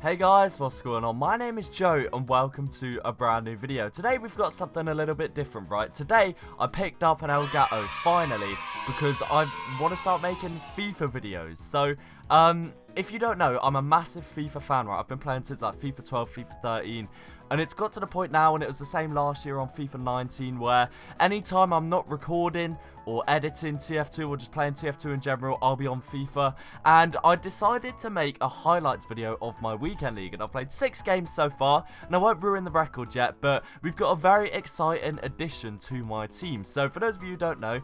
Hey guys, what's going on? My name is Joe and welcome to a brand new video. Today we've got something a little bit different, right? Today I picked up an Elgato finally because I want to start making FIFA videos. So, if you don't know, I'm a massive FIFA fan, right? I've been playing since like FIFA 12, FIFA 13, and it's got to the point now, and it was the same last year on FIFA 19, where anytime I'm not recording or editing TF2 or just playing TF2 in general, I'll be on FIFA. And I decided to make a highlights video of my weekend league, and I've played 6 games so far, and I won't ruin the record yet, but we've got a very exciting addition to my team. So for those of you who don't know,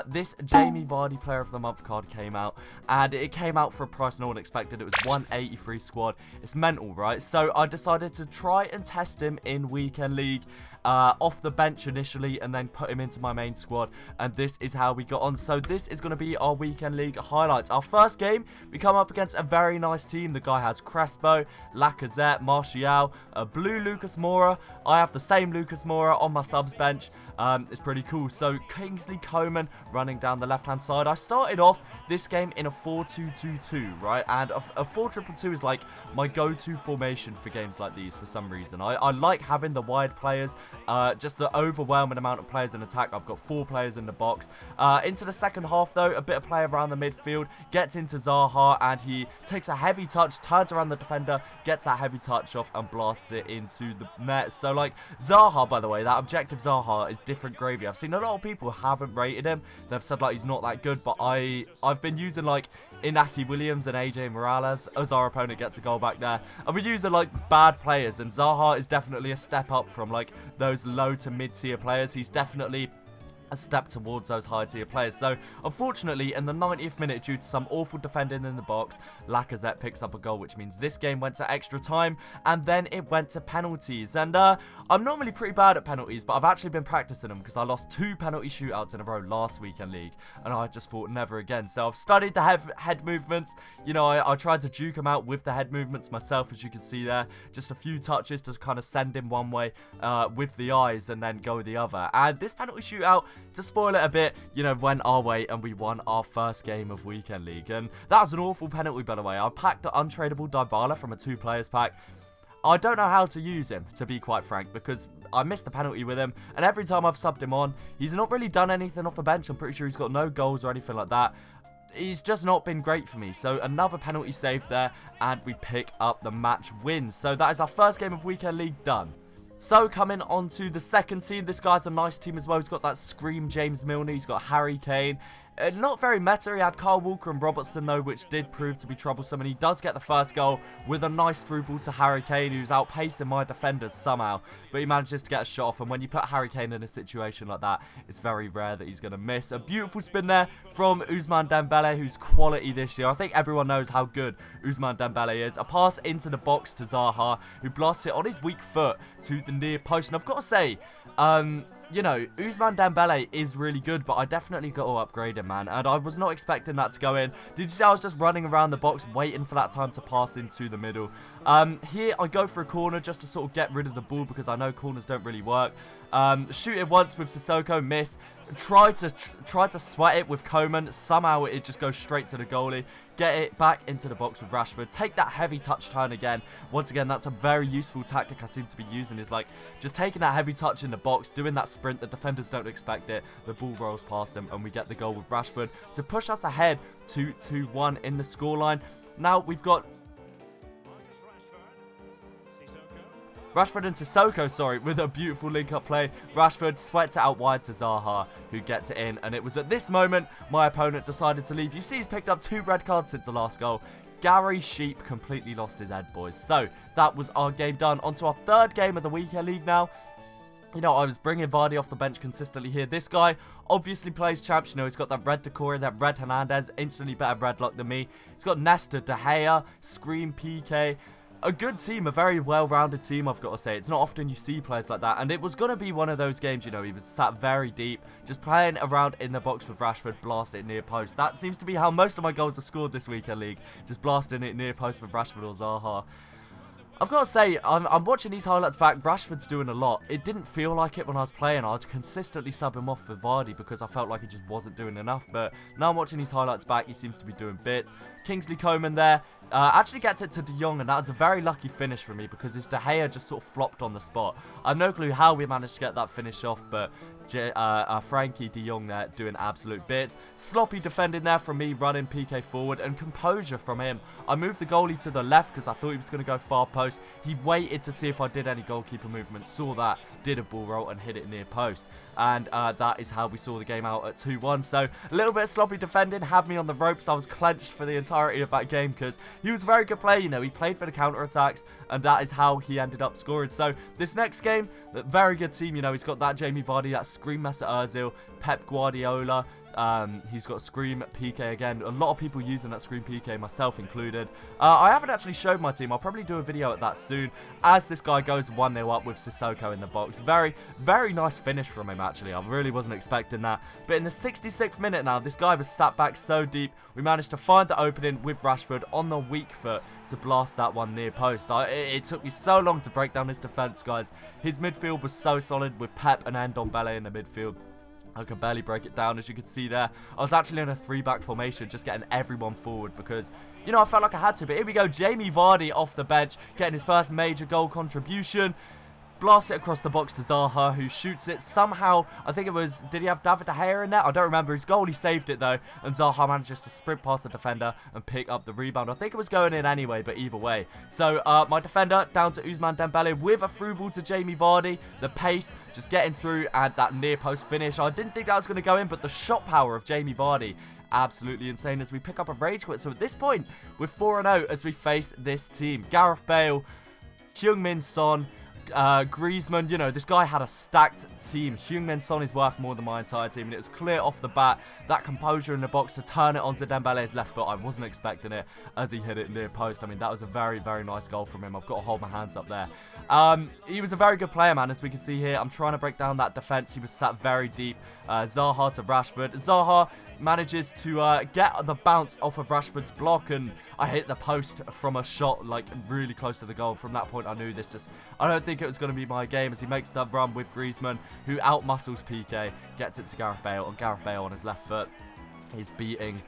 this Jamie Vardy Player of the Month card came out, and it came out for a price no one expected. It was 183 squad. It's mental, right? So I decided to try and test him in weekend league off the bench initially, and then put him into my main squad, and this is how we got on. So this is going to be our weekend league highlights. Our first game, we come up against a very nice team. The guy has Crespo, Lacazette, Martial, a blue Lucas Moura. I have the same Lucas Moura on my subs bench. It's pretty cool. So Kingsley Coman running down the left hand side. I started off this game in a 4-2-2-2, right? And a 4-2-2-2 is like my go-to formation for games like these for some reason. I like having the wide players, just the overwhelming amount of players in attack. I've got 4 players in the box. Into the second half though, a bit of play around the midfield, gets into Zaha, and he takes a heavy touch, turns around the defender, gets that heavy touch off, and blasts it into the net. So like Zaha, by the way, that objective Zaha is different gravy. I've seen a lot of people who haven't rated him. They've said like he's not that good, but I've been using like Inaki Williams and AJ Morales as our opponent gets a goal back there. I've been using like bad players, and Zaha is definitely a step up from like those low to mid tier players. He's definitely a step towards those high tier players. So unfortunately in the 90th minute, due to some awful defending in the box, Lacazette picks up a goal, which means this game went to extra time, and then it went to penalties. And I'm normally pretty bad at penalties, but I've actually been practicing them because I lost 2 penalty shootouts in a row last weekend league, and I just thought never again. So I've studied the head movements. You know, I tried to juke him out with the head movements myself, as you can see there. Just a few touches to kind of send him one way with the eyes and then go the other. And this penalty shootout, to spoil it a bit, you know, went our way, and we won our first game of weekend league. And that was an awful penalty, by the way. I packed the untradeable Dybala from a 2 players pack. I don't know how to use him, to be quite frank, because I missed the penalty with him, and every time I've subbed him on, he's not really done anything off the bench. I'm pretty sure he's got no goals or anything like that. He's just not been great for me. So another penalty save there, and we pick up the match win. So that is our first game of weekend league done. So coming on to the second team, this guy's a nice team as well. He's got that Scream James Milner, he's got Harry Kane. Not very meta. He had Kyle Walker and Robertson though, which did prove to be troublesome, and he does get the first goal with a nice through ball to Harry Kane, who's outpacing my defenders somehow, but he manages to get a shot off. And when you put Harry Kane in a situation like that, it's very rare that he's going to miss. A beautiful spin there from Ousmane Dembele, who's quality this year. I think everyone knows how good Ousmane Dembele is. A pass into the box to Zaha, who blasts it on his weak foot to the near post. And I've got to say, you know, Ousmane Dembele is really good, but I definitely got to upgrade him, man. And I was not expecting that to go in. Did you see I was just running around the box waiting for that time to pass into the middle? Here I go for a corner just to sort of get rid of the ball, because I know corners don't really work. Shoot it once with Sissoko, miss. Tried to sweat it with Coman. Somehow it just goes straight to the goalie. Get it back into the box with Rashford. Take that heavy touch turn again. Once again, that's a very useful tactic I seem to be using, is like just taking that heavy touch in the box, doing that sprint. The defenders don't expect it. The ball rolls past them, and we get the goal with Rashford to push us ahead to 2-1 in the scoreline. Now we've got Rashford and Sissoko, sorry, with a beautiful link-up play. Rashford sweats it out wide to Zaha, who gets it in. And it was at this moment my opponent decided to leave. You see he's picked up 2 red cards since the last goal. Gary Sheep completely lost his head, boys. So that was our game done. On to our third game of the weekend league now. You know, I was bringing Vardy off the bench consistently here. This guy obviously plays champs. You know, he's got that red Decore, that red Hernandez, instantly better red luck than me. He's got Nesta, De Gea, Scream, PK. A good team, a very well-rounded team, I've got to say. It's not often you see players like that, and it was going to be one of those games, you know, he was sat very deep, just playing around in the box with Rashford, blast it near post. That seems to be how most of my goals are scored this weekend league, just blasting it near post with Rashford or Zaha. I've got to say, I'm watching these highlights back. Rashford's doing a lot. It didn't feel like it when I was playing. I'd consistently sub him off for Vardy because I felt like he just wasn't doing enough. But now I'm watching these highlights back. He seems to be doing bits. Kingsley Coman there actually gets it to De Jong, and that was a very lucky finish for me because his De Gea just sort of flopped on the spot. I have no clue how we managed to get that finish off, but Frankie De Jong there doing absolute bits. Sloppy defending there from me, running PK forward, and composure from him. I moved the goalie to the left because I thought he was going to go far post. He waited to see if I did any goalkeeper movement, saw that, did a ball roll and hit it near post. And that is how we saw the game out at 2-1. So a little bit of sloppy defending had me on the ropes. I was clenched for the entirety of that game because he was a very good player, you know. He played for the counter-attacks, and that is how he ended up scoring. So this next game, very good team, you know. He's got that Jamie Vardy, that Scream Mesut Ozil, Pep Guardiola. He's got Scream PK again. A lot of people using that Scream PK, myself included. I haven't actually showed my team. I'll probably do a video at that soon as this guy goes 1-0 up with Sissoko in the box. Very, very nice finish from him, actually. I really wasn't expecting that. But in the 66th minute now, this guy was sat back so deep. We managed to find the opening with Rashford on the weak foot to blast that one near post. It took me so long to break down his defense, guys. His midfield was so solid with Pep and Ndombele in the midfield. I could barely break it down, as you can see there. I was actually in a 3-back formation, just getting everyone forward because, you know, I felt like I had to. But here we go, Jamie Vardy off the bench, getting his first major goal contribution. Blasts it across the box to Zaha, who shoots it somehow. I think it was, did he have David De Gea in there? I don't remember. His goalie saved it though, and Zaha manages to sprint past the defender and pick up the rebound. I think it was going in anyway, but either way. So my defender down to Ousmane Dembele with a through ball to Jamie Vardy. The pace, just getting through, and that near post finish. I didn't think that was going to go in, but the shot power of Jamie Vardy, absolutely insane as we pick up a rage quit. So at this point, we're 4-0 as we face this team. Gareth Bale, Heung-min Son, Griezmann, you know, this guy had a stacked team. Heung-min Son is worth more than my entire team, and it was clear off the bat. That composure in the box to turn it onto Dembele's left foot, I wasn't expecting it as he hit it near post. I mean, that was a very, very nice goal from him. I've got to hold my hands up there. He was a very good player, man, as we can see here. I'm trying to break down that defense. He was sat very deep. Zaha to Rashford. Zaha manages to get the bounce off of Rashford's block, and I hit the post from a shot like really close to the goal. From that point I knew I don't think it was going to be my game, as he makes the run with Griezmann, who outmuscles PK, gets it to Gareth Bale, and Gareth Bale on his left foot is beating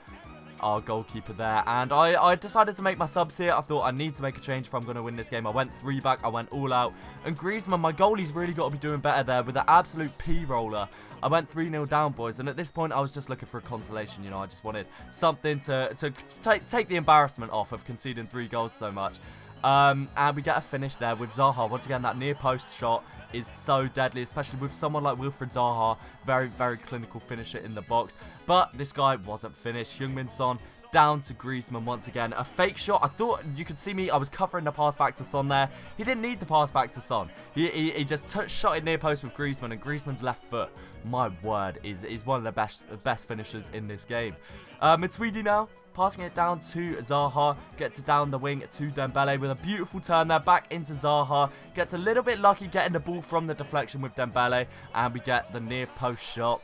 our goalkeeper there. And I decided to make my subs here. I thought I need to make a change if I'm going to win this game. I went 3-back, I went all out, and Griezmann, my goalie's really got to be doing better there with an absolute P-roller. I went 3-0 down, boys, and at this point I was just looking for a consolation, you know. I just wanted something to take the embarrassment off of conceding 3 goals so much. And we get a finish there with Zaha. Once again, that near post shot is so deadly, especially with someone like Wilfried Zaha. Very, very clinical finisher in the box. But this guy wasn't finished. Heung-min Son down to Griezmann once again. A fake shot. I thought you could see me. I was covering the pass back to Son there. He didn't need the pass back to Son. He just shot it near post with Griezmann, and Griezmann's left foot, my word, is one of the best finishers in this game. Mitswidi now, passing it down to Zaha, gets it down the wing to Dembele with a beautiful turn there, back into Zaha, gets a little bit lucky getting the ball from the deflection with Dembele, and we get the near post shot.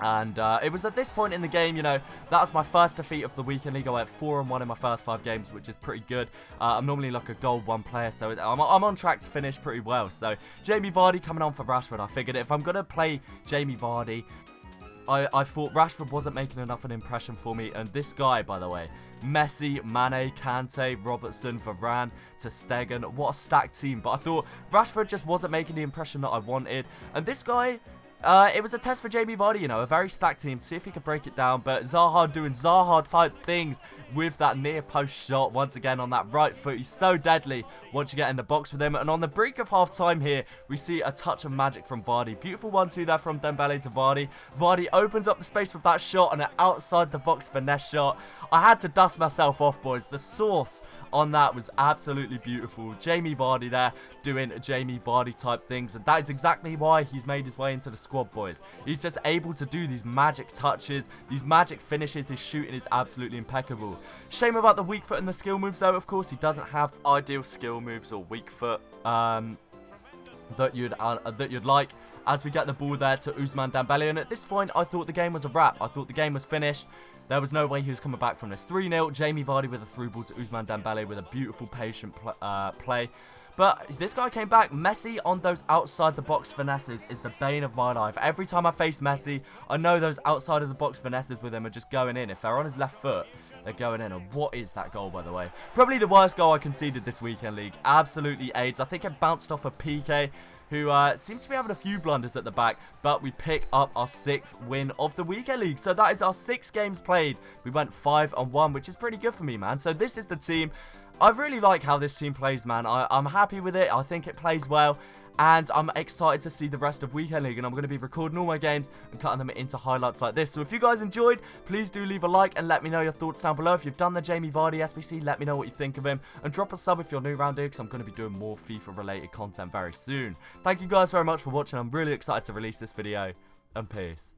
And it was at this point in the game, you know, that was my first defeat of the weekend league. I went 4-1 in my first 5 games, which is pretty good. I'm normally like a gold 1 player, so I'm on track to finish pretty well. So Jamie Vardy coming on for Rashford. I figured if I'm going to play Jamie Vardy, I thought Rashford wasn't making enough of an impression for me. And this guy, by the way, Messi, Mane, Kante, Robertson, Varane, ter Stegen, what a stacked team. But I thought Rashford just wasn't making the impression that I wanted. And this guy, it was a test for Jamie Vardy, you know, a very stacked team, to see if he could break it down. But Zaha doing Zaha type things with that near post shot once again on that right foot. He's so deadly once you get in the box with him. And on the brink of half time here, we see a touch of magic from Vardy. Beautiful 1-2 there from Dembele to Vardy. Vardy opens up the space with that shot and an outside the box finesse shot. I had to dust myself off, boys. The source on that was absolutely beautiful. Jamie Vardy there doing Jamie Vardy type things, and that is exactly why he's made his way into the squad, boys. He's just able to do these magic touches, these magic finishes. His shooting is absolutely impeccable. Shame about the weak foot and the skill moves though. Of course, he doesn't have ideal skill moves or weak foot that you'd like, as we get the ball there to Ousmane Dembele. And at this point I thought the game was a wrap. I thought the game was finished. There was no way he was coming back from this. 3-0, Jamie Vardy with a through ball to Ousmane Dembele with a beautiful, patient play. But this guy came back. Messi on those outside the box finesses is the bane of my life. Every time I face Messi, I know those outside of the box finesses with him are just going in. If they're on his left foot, they're going in. And what is that goal, by the way? Probably the worst goal I conceded this weekend league. Absolutely AIDS. I think it bounced off of PK, who seems to be having a few blunders at the back. But we pick up our 6th win of the weekend league. So that is our 6 games played. We went 5-1, which is pretty good for me, man. So this is the team. I really like how this team plays, man. I'm happy with it. I think it plays well. And I'm excited to see the rest of Weekend League. And I'm going to be recording all my games and cutting them into highlights like this. So if you guys enjoyed, please do leave a like and let me know your thoughts down below. If you've done the Jamie Vardy SBC, let me know what you think of him. And drop a sub if you're new around here, because I'm going to be doing more FIFA-related content very soon. Thank you guys very much for watching. I'm really excited to release this video. And peace.